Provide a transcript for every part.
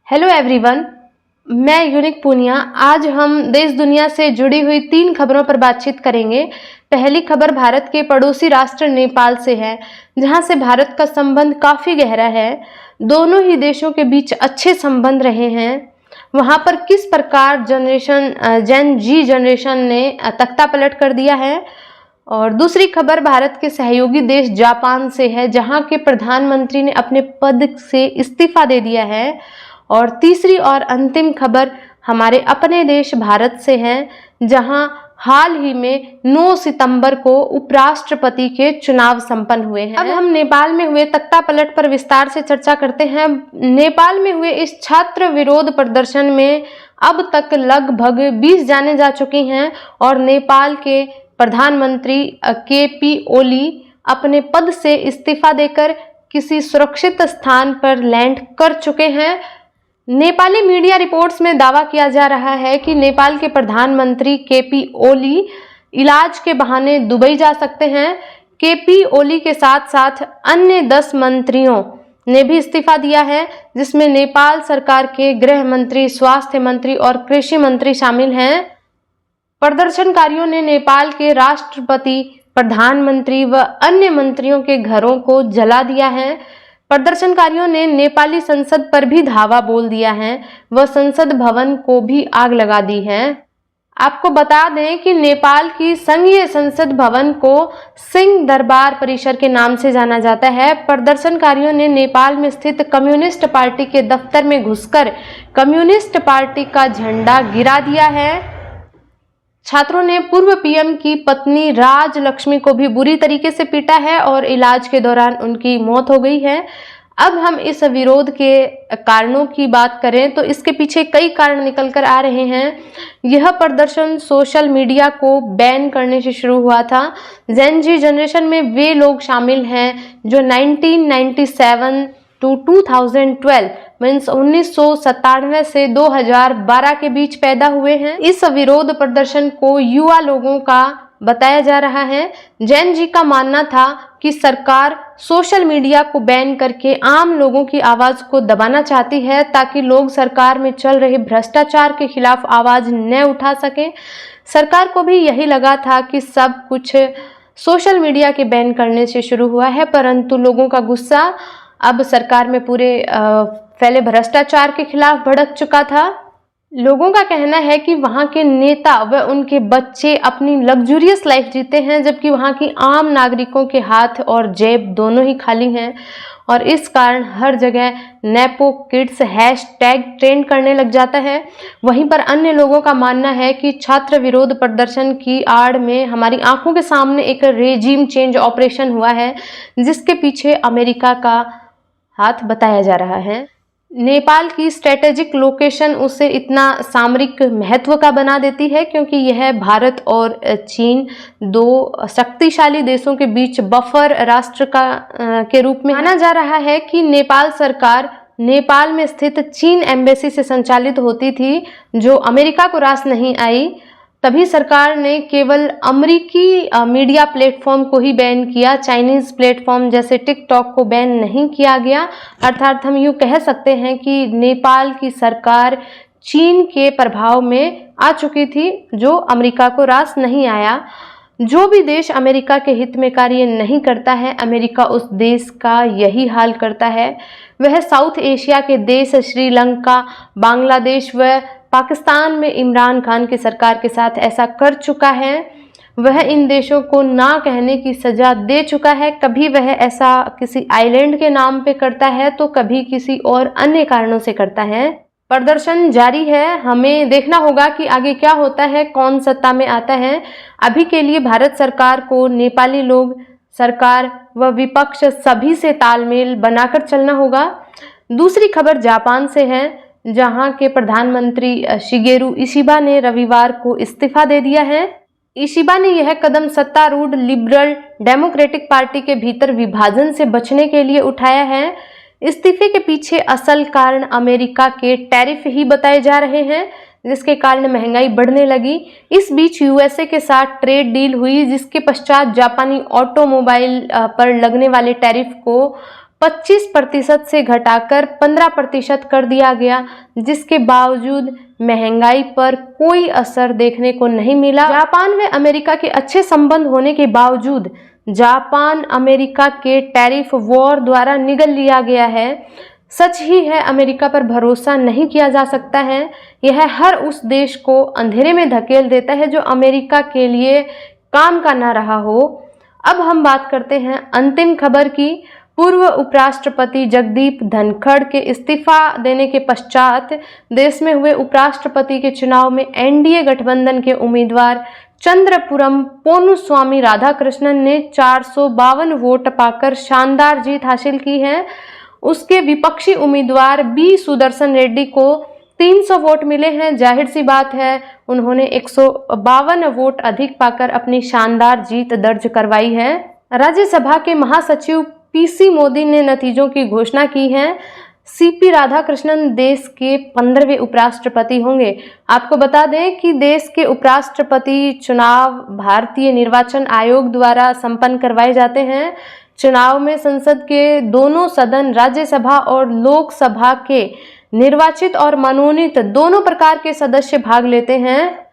Hello everyone, मैं unique Poonia. आज हम देश दुनिया से जुड़ी हुई 3 खबरों पर बातचीत करेंगे। पहली खबर भारत के पड़ोसी राष्ट्र नेपाल से है, जहां से भारत का संबंध काफ़ी गहरा है। दोनों ही देशों के बीच अच्छे संबंध रहे हैं। वहां पर किस प्रकार जेन जी जनरेशन ने तख्ता पलट कर दिया है। और दूसरी खबर भारत के सहयोगी देश जापान से है, जहां के प्रधानमंत्री ने अपने पद से इस्तीफा दे दिया है। और तीसरी और अंतिम खबर हमारे अपने देश भारत से है, जहां हाल ही में 9 सितंबर को उपराष्ट्रपति के चुनाव संपन्न हुए हैं। अब हम नेपाल में हुए तख्ता पलट पर विस्तार से चर्चा करते हैं। नेपाल में हुए इस छात्र विरोध प्रदर्शन में अब तक लगभग 20 जाने जा चुकी हैं और नेपाल के प्रधानमंत्री केपी ओली अपने पद से इस्तीफा देकर किसी सुरक्षित स्थान पर लैंड कर चुके हैं। नेपाली मीडिया रिपोर्ट्स में दावा किया जा रहा है कि नेपाल के प्रधानमंत्री केपी ओली इलाज के बहाने दुबई जा सकते हैं। केपी ओली के साथ साथ अन्य 10 मंत्रियों ने भी इस्तीफा दिया है, जिसमें नेपाल सरकार के गृह मंत्री, स्वास्थ्य मंत्री और कृषि मंत्री शामिल हैं। प्रदर्शनकारियों ने नेपाल के राष्ट्रपति, प्रधानमंत्री व अन्य मंत्रियों के घरों को जला दिया है। प्रदर्शनकारियों ने नेपाली संसद पर भी धावा बोल दिया है व संसद भवन को भी आग लगा दी है। आपको बता दें कि नेपाल की संघीय संसद भवन को सिंह दरबार परिसर के नाम से जाना जाता है। प्रदर्शनकारियों ने नेपाल में स्थित कम्युनिस्ट पार्टी के दफ्तर में घुसकर कम्युनिस्ट पार्टी का झंडा गिरा दिया है। छात्रों ने पूर्व पीएम की पत्नी राजलक्ष्मी को भी बुरी तरीके से पीटा है और इलाज के दौरान उनकी मौत हो गई है। अब हम इस विरोध के कारणों की बात करें तो इसके पीछे कई कारण निकल कर आ रहे हैं। यह प्रदर्शन सोशल मीडिया को बैन करने से शुरू हुआ था। जेन जी जनरेशन में वे लोग शामिल हैं जो 1997 टू 2012 मीन्स 1997 से 2012 के बीच पैदा हुए हैं। इस विरोध प्रदर्शन को युवा लोगों का बताया जा रहा है। जैन जी का मानना था कि सरकार सोशल मीडिया को बैन करके आम लोगों की आवाज़ को दबाना चाहती है, ताकि लोग सरकार में चल रहे भ्रष्टाचार के खिलाफ आवाज़ न उठा सकें। सरकार को भी यही लगा था कि सब कुछ सोशल मीडिया के बैन करने से शुरू हुआ है, परंतु लोगों का गुस्सा अब सरकार में पूरे फैले भ्रष्टाचार के खिलाफ भड़क चुका था। लोगों का कहना है कि वहाँ के नेता व उनके बच्चे अपनी लग्जूरियस लाइफ जीते हैं, जबकि वहाँ की आम नागरिकों के हाथ और जेब दोनों ही खाली हैं और इस कारण हर जगह नेपो किड्स हैशटैग ट्रेंड करने लग जाता है। वहीं पर अन्य लोगों का मानना है कि छात्र विरोध प्रदर्शन की आड़ में हमारी आंखों के सामने एक रेजिम चेंज ऑपरेशन हुआ है, जिसके पीछे अमेरिका का हाथ बताया जा रहा है। नेपाल की स्ट्रेटेजिक लोकेशन उसे इतना सामरिक महत्व का बना देती है क्योंकि यह भारत और चीन 2 शक्तिशाली देशों के बीच बफर राष्ट्र के रूप में माना जा रहा है कि नेपाल सरकार नेपाल में स्थित चीन एम्बेसी से संचालित होती थी, जो अमेरिका को रास नहीं आई। तभी सरकार ने केवल अमेरिकी मीडिया प्लेटफॉर्म को ही बैन किया, चाइनीज़ प्लेटफॉर्म जैसे टिकटॉक को बैन नहीं किया गया। अर्थात हम यूँ कह सकते हैं कि नेपाल की सरकार चीन के प्रभाव में आ चुकी थी, जो अमेरिका को रास नहीं आया। जो भी देश अमेरिका के हित में कार्य नहीं करता है, अमेरिका उस देश का यही हाल करता है। वह साउथ एशिया के देश श्रीलंका, बांग्लादेश व पाकिस्तान में इमरान खान की सरकार के साथ ऐसा कर चुका है। वह इन देशों को ना कहने की सज़ा दे चुका है। कभी वह ऐसा किसी आइलैंड के नाम पे करता है तो कभी किसी और अन्य कारणों से करता है। प्रदर्शन जारी है, हमें देखना होगा कि आगे क्या होता है, कौन सत्ता में आता है। अभी के लिए भारत सरकार को नेपाली लोग, सरकार व विपक्ष सभी से तालमेल बनाकर चलना होगा। दूसरी खबर जापान से है, जहां के प्रधानमंत्री शिगेरू इशिबा ने रविवार को इस्तीफा दे दिया है। इशिबा ने यह कदम सत्तारूढ़ लिबरल डेमोक्रेटिक पार्टी के भीतर विभाजन से बचने के लिए उठाया है। इस्तीफे के पीछे असल कारण अमेरिका के टैरिफ ही बताए जा रहे हैं, जिसके कारण महंगाई बढ़ने लगी। इस बीच यूएसए के साथ ट्रेड डील हुई, जिसके पश्चात जापानी ऑटोमोबाइल पर लगने वाले टैरिफ को 25% से घटाकर 15% कर दिया गया, जिसके बावजूद महंगाई पर कोई असर देखने को नहीं मिला। जापान व अमेरिका के अच्छे संबंध होने के बावजूद जापान अमेरिका के टैरिफ वॉर द्वारा निगल लिया गया है। सच ही है, अमेरिका पर भरोसा नहीं किया जा सकता है। यह हर उस देश को अंधेरे में धकेल देता है जो अमेरिका के लिए काम का ना रहा हो। अब हम बात करते हैं अंतिम खबर की। पूर्व उपराष्ट्रपति जगदीप धनखड़ के इस्तीफा देने के पश्चात देश में हुए उपराष्ट्रपति के चुनाव में एनडीए गठबंधन के उम्मीदवार चंद्रपुरम पोनुस्वामी राधाकृष्णन ने 452 वोट पाकर शानदार जीत हासिल की है। उसके विपक्षी उम्मीदवार बी सुदर्शन रेड्डी को 300 वोट मिले हैं। जाहिर सी बात है, उन्होंने 152 वोट अधिक पाकर अपनी शानदार जीत दर्ज करवाई है। राज्यसभा के महासचिव पीसी मोदी ने नतीजों की घोषणा की है। सीपी राधाकृष्णन देश के 15वें उपराष्ट्रपति होंगे। आपको बता दें कि देश के उपराष्ट्रपति चुनाव भारतीय निर्वाचन आयोग द्वारा संपन्न करवाए जाते हैं। चुनाव में संसद के दोनों सदन, राज्यसभा और लोकसभा के निर्वाचित और मनोनीत दोनों प्रकार के सदस्य भाग लेते हैं।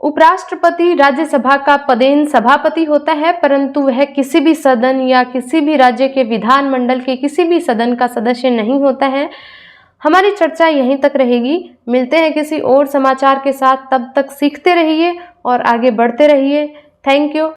उपराष्ट्रपति राज्यसभा का पदेन सभापति होता है, परंतु वह किसी भी सदन या किसी भी राज्य के विधानमंडल के किसी भी सदन का सदस्य नहीं होता है। हमारी चर्चा यहीं तक रहेगी। मिलते हैं किसी और समाचार के साथ। तब तक सीखते रहिए और आगे बढ़ते रहिए। Thank you.